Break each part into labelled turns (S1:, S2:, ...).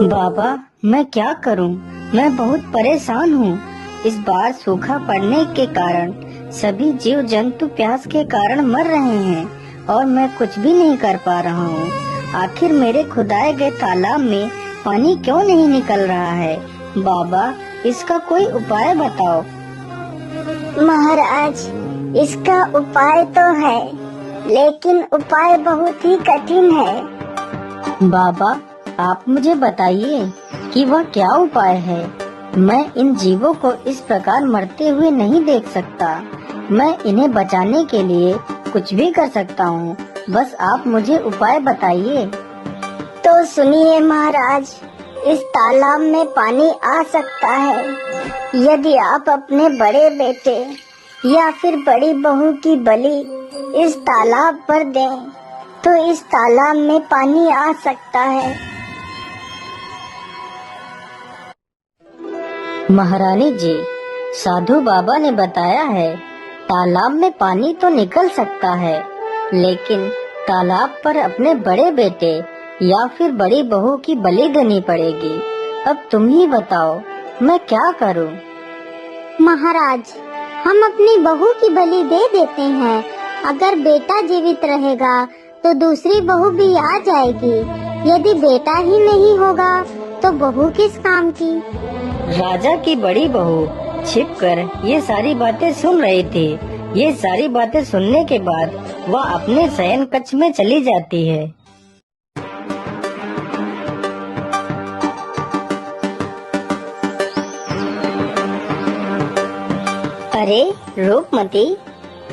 S1: बाबा, मैं क्या करूं? मैं बहुत परेशान हूं। इस बार सूखा पड़ने के कारण सभी जीव जंतु प्यास के कारण मर रहे हैं और मैं कुछ भी नहीं कर पा रहा हूं। आखिर मेरे खुदाए गए तालाब में पानी क्यों नहीं निकल रहा है? बाबा, इसका कोई उपाय बताओ।
S2: महाराज, इसका उपाय तो है, लेकिन उपाय बहुत ही कठिन है।
S1: बाबा, आप मुझे बताइए कि वह क्या उपाय है। मैं इन जीवों को इस प्रकार मरते हुए नहीं देख सकता। मैं इन्हें बचाने के लिए कुछ भी कर सकता हूँ। बस आप मुझे उपाय बताइए।
S2: तो सुनिए महाराज, इस तालाब में पानी आ सकता है यदि आप अपने बड़े बेटे या फिर बड़ी बहू की बलि इस तालाब पर दें, तो इस तालाब में पानी आ सकता है।
S1: महारानी जी, साधु बाबा ने बताया है तालाब में पानी तो निकल सकता है, लेकिन तालाब पर अपने बड़े बेटे या फिर बड़ी बहू की बलि देनी पड़ेगी। अब तुम ही बताओ, मैं क्या करूं?
S2: महाराज, हम अपनी बहू की बलि दे देते हैं। अगर बेटा जीवित रहेगा तो दूसरी बहू भी आ जाएगी। यदि बेटा ही नहीं होगा तो बहू किस काम की?
S1: राजा की बड़ी बहू छिपकर ये सारी बातें सुन रही थी। ये सारी बातें सुनने के बाद वह अपने शयन कक्ष में चली जाती है।
S2: अरे रूपमती,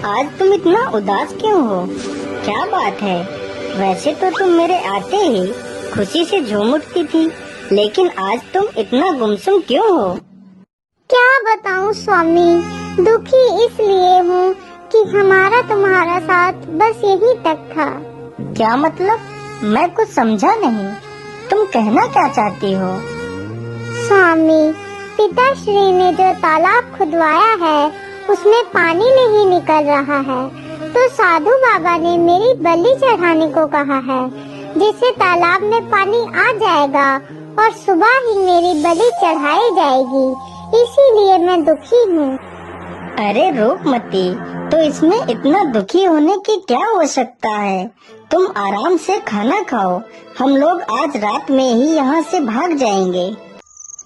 S2: आज तुम इतना उदास क्यों हो? क्या बात है? वैसे तो तुम मेरे आते ही खुशी से झूम उठती थी, लेकिन आज तुम इतना गुमसुम क्यों हो? क्या बताऊं स्वामी, दुखी इसलिए हूँ कि हमारा तुम्हारा साथ बस यही तक था। क्या मतलब? मैं कुछ समझा नहीं। तुम कहना क्या चाहती हो? स्वामी, पिताश्री ने जो तालाब खुदवाया है उसमें पानी नहीं निकल रहा है, तो साधु बाबा ने मेरी बलि चढ़ाने को कहा है, जिससे तालाब में पानी आ जाएगा और सुबह ही मेरी बलि चढ़ाई जाएगी। इसीलिए मैं दुखी हूँ। अरे रूपमती, तो इसमें इतना दुखी होने की क्या आवश्यकता है? तुम आराम से खाना खाओ। हम लोग आज रात में ही यहाँ से भाग जाएंगे।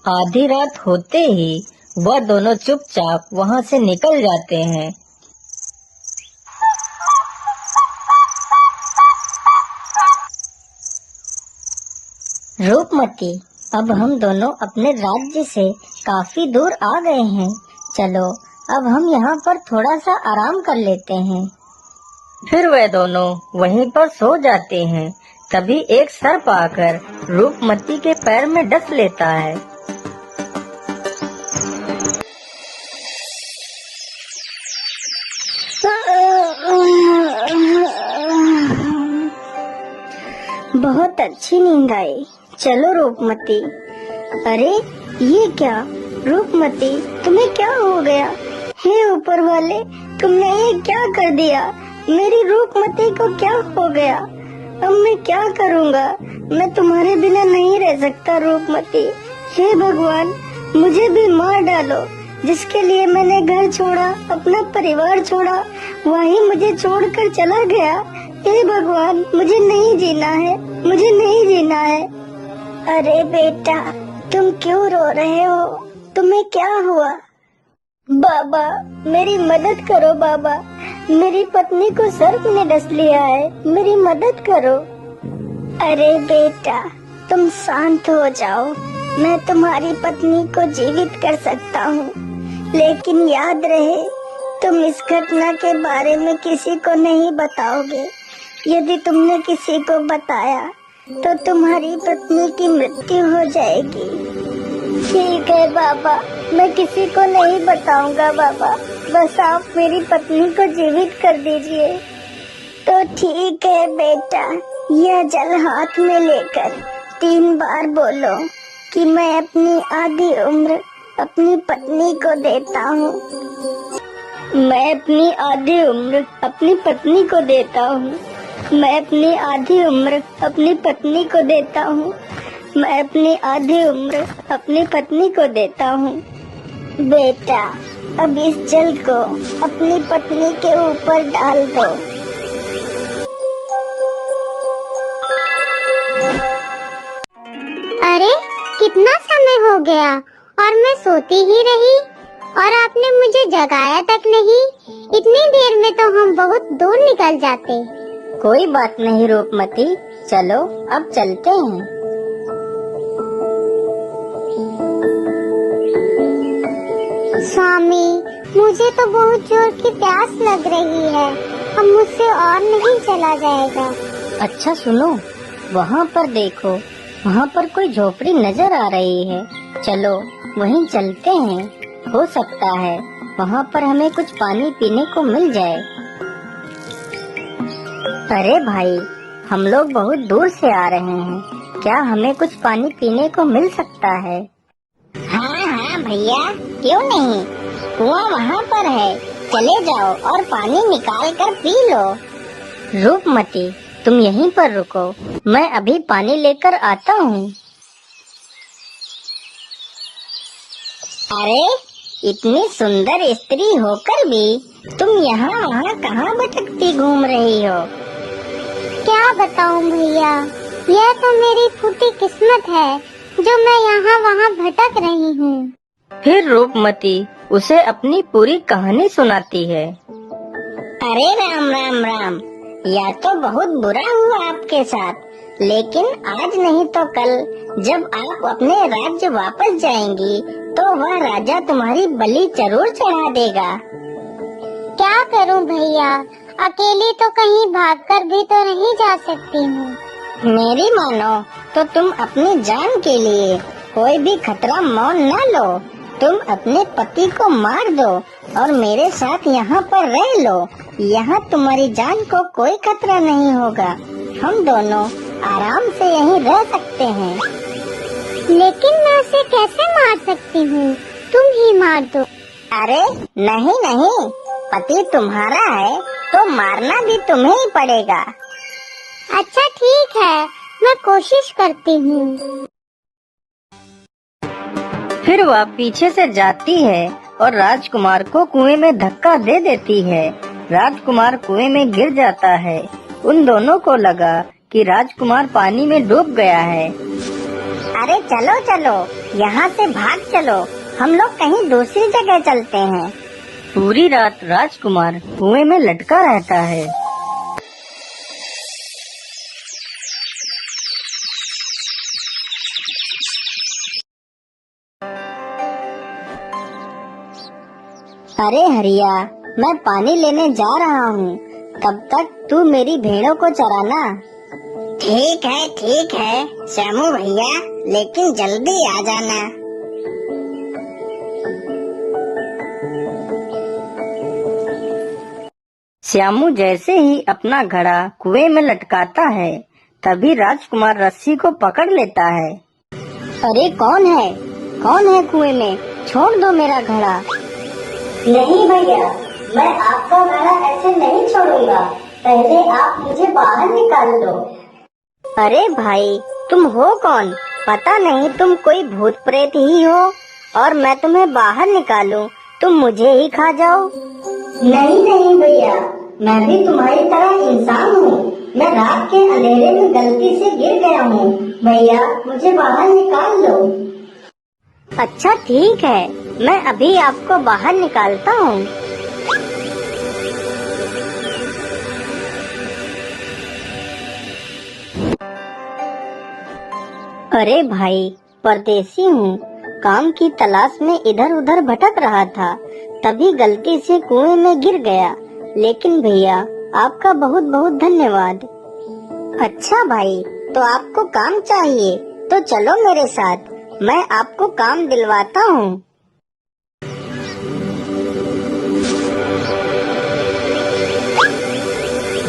S1: आधी रात होते ही वह दोनों चुपचाप वहाँ से निकल जाते हैं।
S2: रूपमती, अब हम दोनों अपने राज्य से काफी दूर आ गए हैं। चलो अब हम यहाँ पर थोड़ा सा आराम कर लेते हैं।
S1: फिर वे दोनों वहीं पर सो जाते हैं। तभी एक सर्प आकर रूपमती के पैर में डस लेता है।
S2: बहुत अच्छी नींद आई। चलो रूपमती। अरे ये क्या? रूपमती, तुम्हें क्या हो गया? हे ऊपर वाले, तुमने ये क्या कर दिया? मेरी रूपमती को क्या हो गया? अब मैं क्या करूँगा? मैं तुम्हारे बिना नहीं रह सकता रूपमती। हे भगवान, मुझे भी मार डालो। जिसके लिए मैंने घर छोड़ा, अपना परिवार छोड़ा, वही मुझे छोड़कर चला गया। हे भगवान, मुझे नहीं जीना है, मुझे नहीं जीना है। अरे बेटा, तुम क्यों रो रहे हो? तुम्हें क्या हुआ? बाबा, मेरी मदद करो बाबा। मेरी पत्नी को सर्प ने डस लिया है, मेरी मदद करो। अरे बेटा, तुम शांत हो जाओ। मैं तुम्हारी पत्नी को जीवित कर सकता हूँ, लेकिन याद रहे तुम इस घटना के बारे में किसी को नहीं बताओगे। यदि तुमने किसी को बताया तो तुम्हारी पत्नी की मृत्यु हो जाएगी। ठीक है बाबा, मैं किसी को नहीं बताऊंगा बाबा, बस आप मेरी पत्नी को जीवित कर दीजिए। तो ठीक है बेटा, यह जल हाथ में लेकर 3 बार बोलो कि मैं अपनी आधी उम्र अपनी पत्नी को देता हूँ। मैं अपनी आधी उम्र अपनी पत्नी को देता हूँ। मैं अपनी आधी उम्र अपनी पत्नी को देता हूँ। मैं अपनी आधी उम्र अपनी पत्नी को देता हूँ। बेटा, अब इस जल को अपनी पत्नी के ऊपर डाल दो।
S3: अरे कितना समय हो गया और मैं सोती ही रही और आपने मुझे जगाया तक नहीं। इतनी देर में तो हम बहुत दूर निकल जाते।
S2: कोई बात नहीं रूपमती, चलो अब चलते हैं।
S3: स्वामी, मुझे तो बहुत जोर की प्यास लग रही है, अब मुझसे और नहीं चला जाएगा।
S2: अच्छा सुनो, वहाँ पर देखो, वहाँ पर कोई झोपड़ी नजर आ रही है। चलो वहीं चलते हैं, हो सकता है वहाँ पर हमें कुछ पानी पीने को मिल जाए। अरे भाई, हम लोग बहुत दूर से आ रहे हैं, क्या हमें कुछ पानी पीने को मिल सकता है? हाँ हाँ भैया, क्यों नहीं, कुआं वहाँ पर है, चले जाओ और पानी निकाल कर पी लो। रूपमती, तुम यहीं पर रुको, मैं अभी पानी लेकर आता हूँ। अरे, इतनी सुंदर स्त्री होकर भी तुम यहाँ वहाँ कहाँ भटकती घूम रही हो?
S3: क्या बताऊं भैया, यह तो मेरी फूटी किस्मत है जो मैं यहाँ वहाँ भटक रही हूँ।
S1: फिर रूपमती उसे अपनी पूरी कहानी सुनाती है।
S2: अरे राम राम राम, यह तो बहुत बुरा हुआ आपके साथ, लेकिन आज नहीं तो कल जब आप अपने राज्य वापस जाएंगी तो वह राजा तुम्हारी बलि जरूर चढ़ा देगा।
S3: क्या करूं भैया, अकेली तो कहीं भागकर भी तो नहीं जा सकती हूँ।
S2: मेरी मानो तो तुम अपनी जान के लिए कोई भी खतरा मान न लो। तुम अपने पति को मार दो और मेरे साथ यहाँ पर रह लो। यहाँ तुम्हारी जान को कोई खतरा नहीं होगा। हम दोनों आराम से यहीं रह सकते हैं।
S3: लेकिन मैं उसे कैसे मार सकती हूँ, तुम ही मार दो।
S2: अरे नहीं नहीं, पति तुम्हारा है तो मारना भी तुम्हें ही पड़ेगा।
S3: अच्छा ठीक है, मैं कोशिश करती हूँ।
S1: फिर वह पीछे से जाती है और राजकुमार को कुएं में धक्का दे देती है। राजकुमार कुएं में गिर जाता है। उन दोनों को लगा कि राजकुमार पानी में डूब गया है।
S2: अरे चलो चलो, यहाँ से भाग चलो, हम लोग कहीं दूसरी जगह चलते हैं।
S1: पूरी रात राजकुमार कुएं में लटका रहता है।
S2: अरे हरिया, मैं पानी लेने जा रहा हूँ, तब तक तू मेरी भेड़ों को चराना। ठीक है श्यामू भैया, लेकिन जल्दी आ जाना।
S1: श्यामू जैसे ही अपना घड़ा कुएं में लटकाता है, तभी राजकुमार रस्सी को पकड़ लेता है।
S2: अरे कौन है कुएं में? छोड़ दो मेरा घड़ा। नहीं भैया, मैं आपका घड़ा ऐसे नहीं छोड़ूंगा, पहले आप मुझे बाहर निकाल दो। अरे भाई, तुम हो कौन? पता नहीं तुम कोई भूत प्रेत ही हो और मैं तुम्हें बाहर निकालूं, तुम मुझे ही खा जाओ। नहीं भैया, मैं भी तुम्हारी तरह इंसान हूँ। मैं रात के अंधेरे में गलती से गिर गया हूँ। भैया, मुझे बाहर निकाल लो। अच्छा ठीक है, मैं अभी आपको बाहर निकालता हूँ। अरे भाई, परदेसी हूँ, काम की तलाश में इधर उधर भटक रहा था, तभी गलती से कुएं में गिर गया। लेकिन भैया, आपका बहुत बहुत धन्यवाद। अच्छा भाई, तो आपको काम चाहिए, तो चलो मेरे साथ, मैं आपको काम दिलवाता हूँ।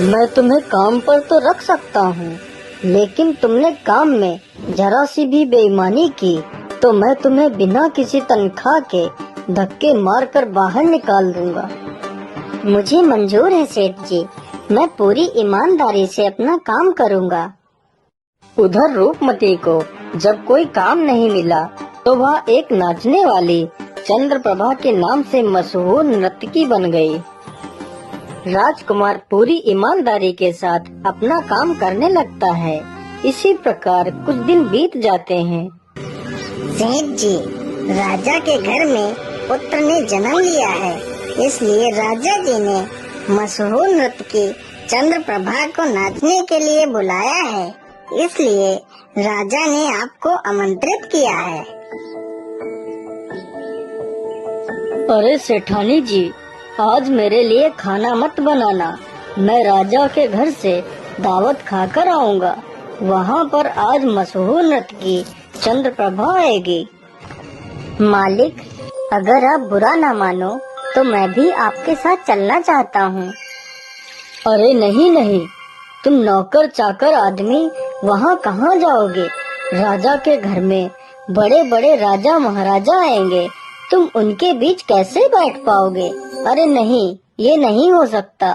S1: मैं तुम्हें काम पर तो रख सकता हूँ, लेकिन तुमने काम में जरा सी भी बेईमानी की तो मैं तुम्हें बिना किसी तनख्वाह के धक्के मारकर बाहर निकाल दूंगा।
S2: मुझे मंजूर है सेठ जी, मैं पूरी ईमानदारी से अपना काम करूँगा।
S1: उधर रूपमती को जब कोई काम नहीं मिला तो वह एक नाचने वाली चंद्रप्रभा के नाम से मशहूर नर्तकी बन गई। राजकुमार पूरी ईमानदारी के साथ अपना काम करने लगता है। इसी प्रकार कुछ दिन बीत जाते हैं।
S2: सेठ जी, राजा के घर में पुत्र ने जन्म लिया है, इसलिए राजा जी ने मशहूर नर्तकी चंद्रप्रभा को नाचने के लिए बुलाया है। इसलिए राजा ने आपको आमंत्रित किया है।
S1: अरे सेठानी जी, आज मेरे लिए खाना मत बनाना। मैं राजा के घर से दावत खाकर आऊंगा। वहाँ पर आज मशहूर नर्तकी चंद्रप्रभा आएगी।
S2: मालिक, अगर आप बुरा न मानो तो मैं भी आपके साथ चलना चाहता हूँ।
S1: अरे नहीं नहीं, तुम नौकर चाकर आदमी वहाँ कहाँ जाओगे? राजा के घर में बड़े बड़े राजा महाराजा आएंगे, तुम उनके बीच कैसे बैठ पाओगे? अरे नहीं, ये नहीं हो सकता।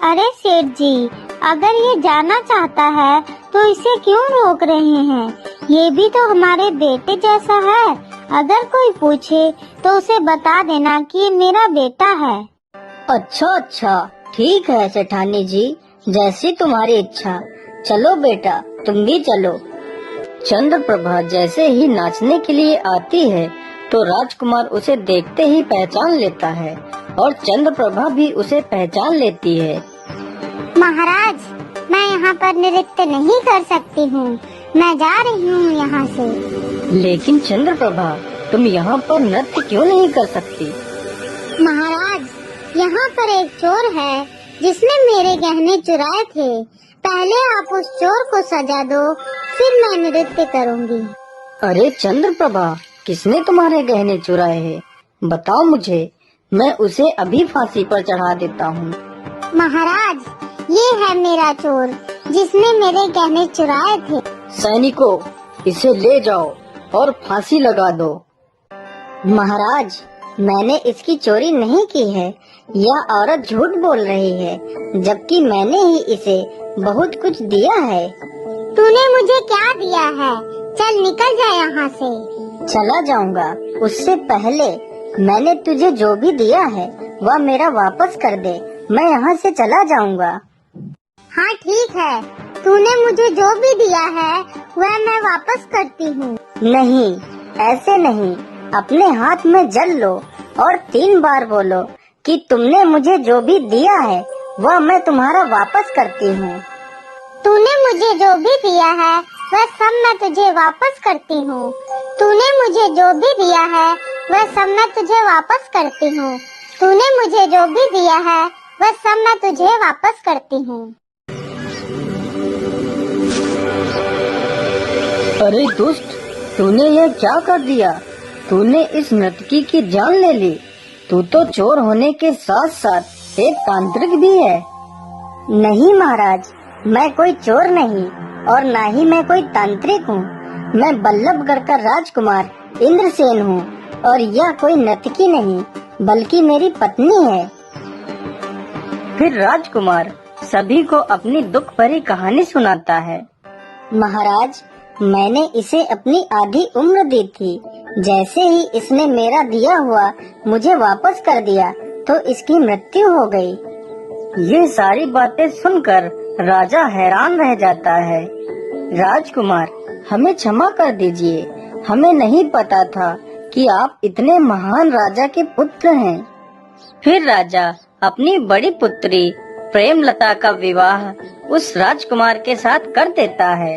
S3: अरे सेठ जी, अगर ये जाना चाहता है तो इसे क्यों रोक रहे हैं? ये भी तो हमारे बेटे जैसा है। अगर कोई पूछे तो उसे बता देना कि ये मेरा बेटा है।
S1: अच्छा, ठीक है सेठानी जी, जैसी तुम्हारी इच्छा। चलो बेटा, तुम भी चलो। चंद्रप्रभा जैसे ही नाचने के लिए आती है तो राजकुमार उसे देखते ही पहचान लेता है और चंद्रप्रभा भी उसे पहचान लेती है।
S3: महाराज, मैं यहाँ पर नृत्य नहीं कर सकती हूँ, मैं जा रही हूँ यहाँ से।
S1: लेकिन चंद्रप्रभा, तुम यहाँ पर नृत्य क्यों नहीं कर सकती?
S3: महाराज, यहाँ पर एक चोर है जिसने मेरे गहने चुराए थे। पहले आप उस चोर को सजा दो, फिर मैं नृत्य करूँगी।
S1: अरे चंद्रप्रभा, किसने तुम्हारे गहने चुराए हैं? बताओ मुझे, मैं उसे अभी फांसी पर चढ़ा देता हूँ।
S3: महाराज, ये है मेरा चोर जिसने मेरे गहने चुराए थे।
S1: सैनिकों, इसे ले जाओ और फांसी लगा दो।
S2: महाराज, मैंने इसकी चोरी नहीं की है। यह औरत झूठ बोल रही है, जबकि मैंने ही इसे बहुत कुछ दिया है।
S3: तूने मुझे क्या दिया है? चल निकल जा यहाँ से।
S2: चला जाऊंगा, उससे पहले मैंने तुझे जो भी दिया है वह मेरा वापस कर दे। मैं यहाँ से चला जाऊंगा।
S3: हाँ ठीक है, तूने मुझे जो भी दिया है वह मैं वापस करती हूँ।
S2: नहीं, ऐसे नहीं। अपने हाथ में जल लो और 3 बार बोलो कि तुमने मुझे जो भी दिया है वह मैं तुम्हारा वापस करती हूँ।
S3: तूने मुझे जो भी दिया है वह सब मैं तुझे वापस करती हूँ। तूने मुझे जो भी दिया है वह सब मैं तुझे वापस करती हूँ। तूने मुझे जो भी दिया है वह सब मैं तुझे वापस करती हूँ।
S1: अरे दुष्ट, तूने यह क्या कर दिया? तूने इस नर्तकी की जान ले ली। तू तो चोर होने के साथ साथ एक तांत्रिक भी है।
S2: नहीं महाराज, मैं कोई चोर नहीं और ना ही मैं कोई तांत्रिक हूँ। मैं बल्लभगढ़ का राजकुमार इंद्रसेन हूँ और यह कोई नर्तकी नहीं बल्कि मेरी पत्नी है।
S1: फिर राजकुमार सभी को अपनी दुख भरी कहानी सुनाता है।
S2: महाराज, मैंने इसे अपनी आधी उम्र दी थी। जैसे ही इसने मेरा दिया हुआ मुझे वापस कर दिया तो इसकी मृत्यु हो गई।
S1: ये सारी बातें सुनकर राजा हैरान रह जाता है। राजकुमार, हमें क्षमा कर दीजिए, हमें नहीं पता था कि आप इतने महान राजा के पुत्र हैं। फिर राजा अपनी बड़ी पुत्री प्रेमलता का विवाह उस राजकुमार के साथ कर देता है।